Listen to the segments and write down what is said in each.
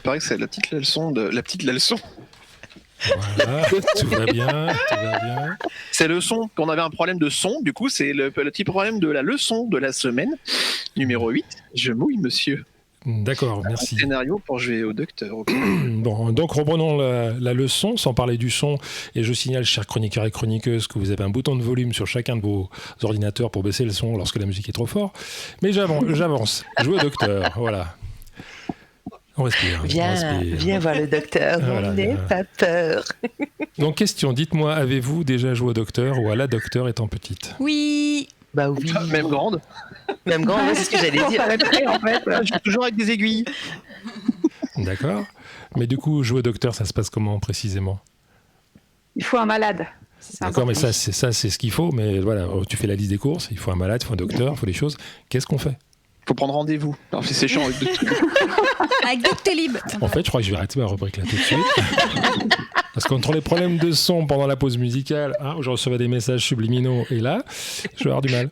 paraît que c'est la petite leçon de... La petite leçon. Voilà, tout va bien. C'est le son, qu'on avait un problème de son, du coup c'est le petit problème de la leçon de la semaine, numéro 8, je mouille monsieur. D'accord, merci. Un scénario pour jouer au docteur. Bon, donc reprenons la leçon, sans parler du son, et je signale, chers chroniqueurs et chroniqueuses, que vous avez un bouton de volume sur chacun de vos ordinateurs pour baisser le son lorsque la musique est trop forte. Mais j'avance, jouer au docteur, voilà. On respire. Viens voir le docteur, Voilà, n'aie pas peur. Donc question, dites-moi, avez-vous déjà joué au docteur ou à la docteur étant petite ? Oui. Bah oui. Même grande. Même grande, c'est ce que j'allais dire. En fait, je joue toujours avec des aiguilles. D'accord. Mais du coup, jouer au docteur, ça se passe comment précisément ? Il faut un malade. D'accord, mais ça c'est ce qu'il faut. Mais voilà, tu fais la liste des courses, il faut un malade, il faut un docteur, il faut des choses. Qu'est-ce qu'on fait ? Faut prendre rendez-vous. Alors, c'est chiant avec Avec Doctolib. En fait, je crois que je vais arrêter ma rubrique là tout de suite. Parce qu'entre les problèmes de son pendant la pause musicale, où je recevais des messages subliminaux, et là, je vais avoir du mal.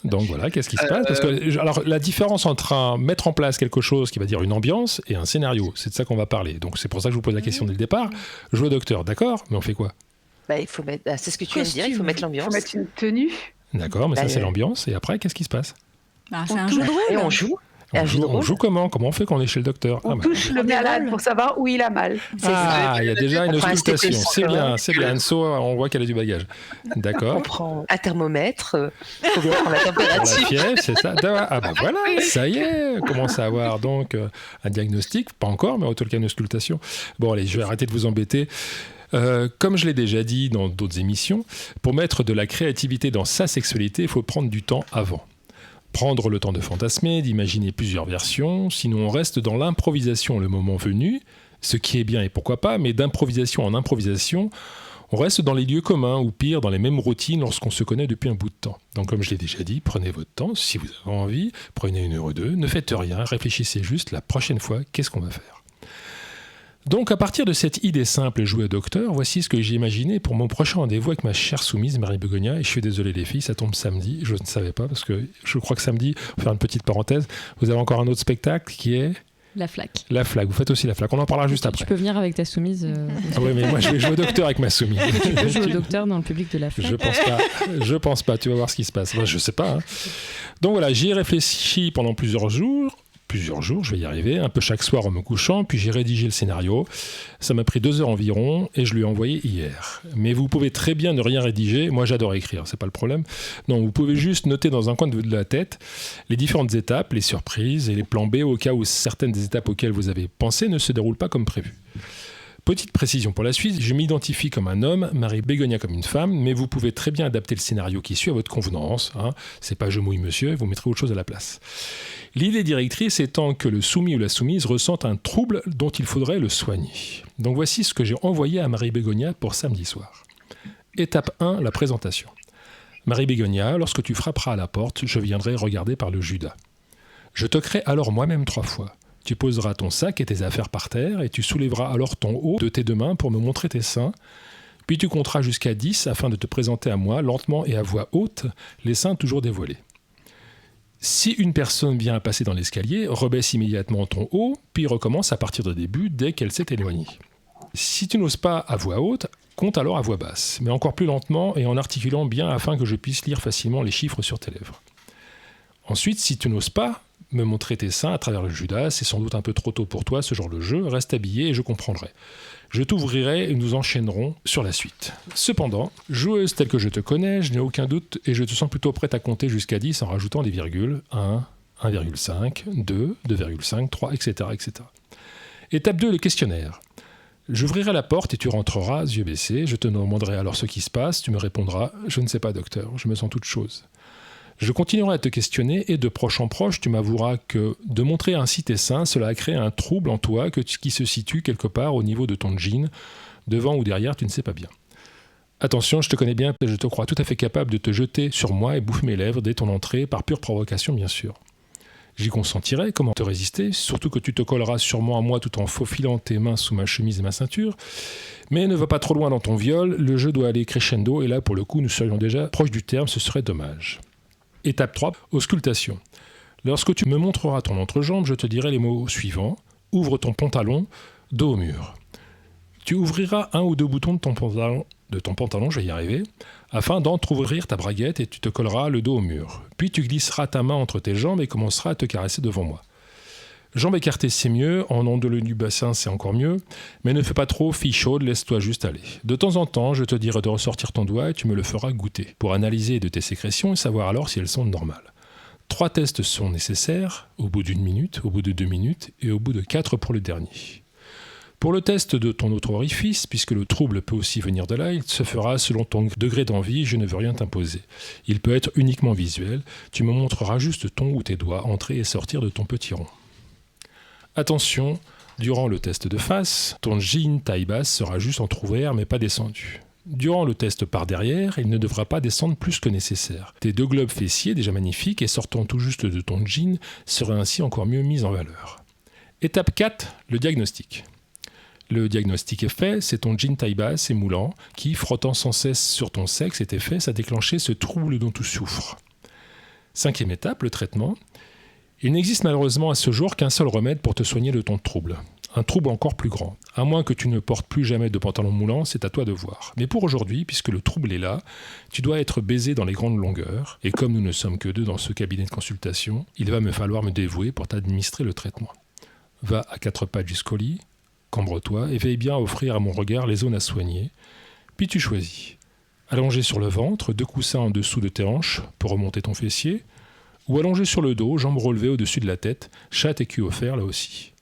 Donc voilà, qu'est-ce qui se passe ? Parce que, alors, la différence entre mettre en place quelque chose qui va dire une ambiance et un scénario, c'est de ça qu'on va parler. Donc c'est pour ça que je vous pose la question dès le départ. Jouer au docteur, d'accord, mais on fait quoi ? Bah, il faut mettre... c'est ce que tu viens de dire, il faut mettre l'ambiance. Il faut mettre une tenue. D'accord, mais ça c'est l'ambiance. Et après, qu'est-ce qui se passe ? C'est un jeu de rôle. Et on joue. On joue comment ? Comment on fait quand on est chez le docteur ? On touche le malade pour savoir où il a mal. Il y a déjà une auscultation. C'est bien. Anso, on voit qu'elle a du bagage. D'accord. On prend un thermomètre, il faut bien prendre la température. Pour la fièvre, c'est ça. Ah bah voilà, ça y est, on commence à avoir donc un diagnostic, pas encore, mais en tout cas une auscultation. Bon allez, je vais arrêter de vous embêter. Comme je l'ai déjà dit dans d'autres émissions, pour mettre de la créativité dans sa sexualité, il faut prendre du temps avant. Prendre le temps de fantasmer, d'imaginer plusieurs versions, sinon on reste dans l'improvisation le moment venu, ce qui est bien et pourquoi pas, mais d'improvisation en improvisation, on reste dans les lieux communs ou pire dans les mêmes routines lorsqu'on se connaît depuis un bout de temps. Donc comme je l'ai déjà dit, prenez votre temps, si vous avez envie, prenez 1 heure ou 2, ne faites rien, réfléchissez juste la prochaine fois, qu'est-ce qu'on va faire ? Donc à partir de cette idée simple jouer au docteur, voici ce que j'ai imaginé pour mon prochain rendez-vous avec ma chère soumise Marie Begonia. Et je suis désolé les filles, ça tombe samedi, je ne savais pas parce que je crois que samedi, on va faire une petite parenthèse, vous avez encore un autre spectacle qui est... La flaque. La flaque, vous faites aussi la flaque, on en parlera juste après. Tu peux venir avec ta soumise. Oui, mais moi je vais jouer au docteur avec ma soumise. Tu peux jouer au docteur dans le public de la flaque. Je pense pas, tu vas voir ce qui se passe. Moi je sais pas. Donc voilà, j'y ai réfléchi pendant plusieurs jours, je vais y arriver, un peu chaque soir en me couchant, puis j'ai rédigé le scénario. Ça m'a pris 2 heures environ et je lui ai envoyé hier. Mais vous pouvez très bien ne rien rédiger, moi j'adore écrire, c'est pas le problème. Non, vous pouvez juste noter dans un coin de la tête les différentes étapes, les surprises et les plans B au cas où certaines des étapes auxquelles vous avez pensé ne se déroulent pas comme prévu. Petite précision pour la suite, je m'identifie comme un homme, Marie Begonia comme une femme, mais vous pouvez très bien adapter le scénario qui suit à votre convenance. C'est pas je mouille monsieur, vous mettrez autre chose à la place. L'idée directrice étant que le soumis ou la soumise ressente un trouble dont il faudrait le soigner. Donc voici ce que j'ai envoyé à Marie Begonia pour samedi soir. Étape 1, la présentation. Marie Begonia, lorsque tu frapperas à la porte, je viendrai regarder par le Judas. Je toquerai alors moi-même 3 fois. Tu poseras ton sac et tes affaires par terre et tu soulèveras alors ton haut de tes 2 mains pour me montrer tes seins. Puis tu compteras jusqu'à 10 afin de te présenter à moi lentement et à voix haute, les seins toujours dévoilés. Si une personne vient à passer dans l'escalier, rebaisse immédiatement ton haut, puis recommence à partir du début dès qu'elle s'est éloignée. Si tu n'oses pas à voix haute, compte alors à voix basse, mais encore plus lentement et en articulant bien afin que je puisse lire facilement les chiffres sur tes lèvres. Ensuite, si tu n'oses pas me montrer tes seins à travers le Judas, c'est sans doute un peu trop tôt pour toi ce genre de jeu, reste habillé et je comprendrai. Je t'ouvrirai et nous enchaînerons sur la suite. Cependant, joueuse telle que je te connais, je n'ai aucun doute et je te sens plutôt prête à compter jusqu'à 10 en rajoutant des virgules, 1, 1,5, 2, 2,5, 3, etc., etc. Étape 2, le questionnaire. J'ouvrirai la porte et tu rentreras, yeux baissés, je te demanderai alors ce qui se passe, tu me répondras « Je ne sais pas docteur, je me sens toute chose ». Je continuerai à te questionner et de proche en proche, tu m'avoueras que de montrer ainsi tes seins, cela a créé un trouble en toi qui se situe quelque part au niveau de ton jean, devant ou derrière, tu ne sais pas bien. Attention, je te connais bien et je te crois tout à fait capable de te jeter sur moi et bouffer mes lèvres dès ton entrée, par pure provocation bien sûr. J'y consentirai, comment te résister, surtout que tu te colleras sûrement à moi tout en faufilant tes mains sous ma chemise et ma ceinture. Mais ne va pas trop loin dans ton viol, le jeu doit aller crescendo et là pour le coup nous serions déjà proches du terme, ce serait dommage. Étape 3, auscultation. Lorsque tu me montreras ton entrejambe, je te dirai les mots suivants. ouvre ton pantalon dos au mur. Tu ouvriras un ou deux boutons de ton pantalon, je vais y arriver, afin d'entrouvrir ta braguette et tu te colleras le dos au mur. Puis tu glisseras ta main entre tes jambes et commenceras à te caresser devant moi. Jambes écartées, c'est mieux, en onduleux du bassin, c'est encore mieux, mais ne fais pas trop fille chaude, laisse-toi juste aller. De temps en temps, je te dirai de ressortir ton doigt et tu me le feras goûter, pour analyser de tes sécrétions et savoir alors si elles sont normales. 3 tests sont nécessaires, au bout d'1 minute, au bout de 2 minutes et au bout de 4 pour le dernier. Pour le test de ton autre orifice, puisque le trouble peut aussi venir de là, il se fera selon ton degré d'envie, je ne veux rien t'imposer. Il peut être uniquement visuel, tu me montreras juste ton ou tes doigts entrer et sortir de ton petit rond. Attention, durant le test de face, ton jean taille basse sera juste entrouvert mais pas descendu. Durant le test par derrière, il ne devra pas descendre plus que nécessaire. Tes 2 globes fessiers, déjà magnifiques et sortant tout juste de ton jean, seraient ainsi encore mieux mis en valeur. Étape 4, le diagnostic. Le diagnostic est fait, c'est ton jean taille basse et moulant qui, frottant sans cesse sur ton sexe et tes fesses, a déclenché ce trouble dont tu souffres. 5e étape, le traitement. Il n'existe malheureusement à ce jour qu'un seul remède pour te soigner de ton trouble. Un trouble encore plus grand. À moins que tu ne portes plus jamais de pantalon moulant, c'est à toi de voir. Mais pour aujourd'hui, puisque le trouble est là, tu dois être baisé dans les grandes longueurs. Et comme nous ne sommes que 2 dans ce cabinet de consultation, il va me falloir me dévouer pour t'administrer le traitement. Va à 4 pattes jusqu'au lit, cambre-toi et veille bien à offrir à mon regard les zones à soigner. Puis tu choisis. Allongé sur le ventre, 2 coussins en dessous de tes hanches pour remonter ton fessier, ou allongé sur le dos, jambes relevées au-dessus de la tête, chatte et cul offert là aussi.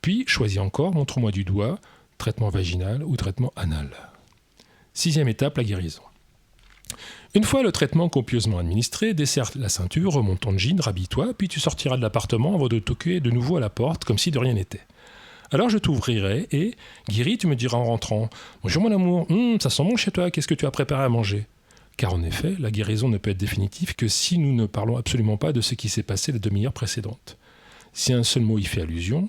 Puis, choisis encore, montre-moi du doigt, traitement vaginal ou traitement anal. 6e étape, la guérison. Une fois le traitement copieusement administré, desserre la ceinture, remonte ton jean, rhabille-toi, puis tu sortiras de l'appartement avant de toquer de nouveau à la porte, comme si de rien n'était. Alors je t'ouvrirai et, guéri, tu me diras en rentrant « Bonjour mon amour, ça sent bon chez toi, qu'est-ce que tu as préparé à manger ?» Car en effet, la guérison ne peut être définitive que si nous ne parlons absolument pas de ce qui s'est passé la demi-heure précédente. Si un seul mot y fait allusion,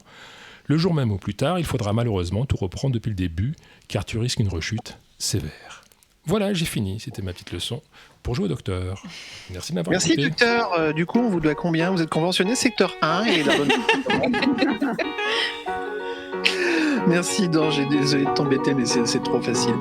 le jour même ou plus tard, il faudra malheureusement tout reprendre depuis le début, car tu risques une rechute sévère. Voilà, j'ai fini, c'était ma petite leçon pour jouer au docteur. Merci de m'avoir écouté. Merci docteur, du coup on vous doit combien? Vous êtes conventionné secteur 1 et la bonne... Merci, non, j'ai désolé de t'embêter, mais c'est trop facile.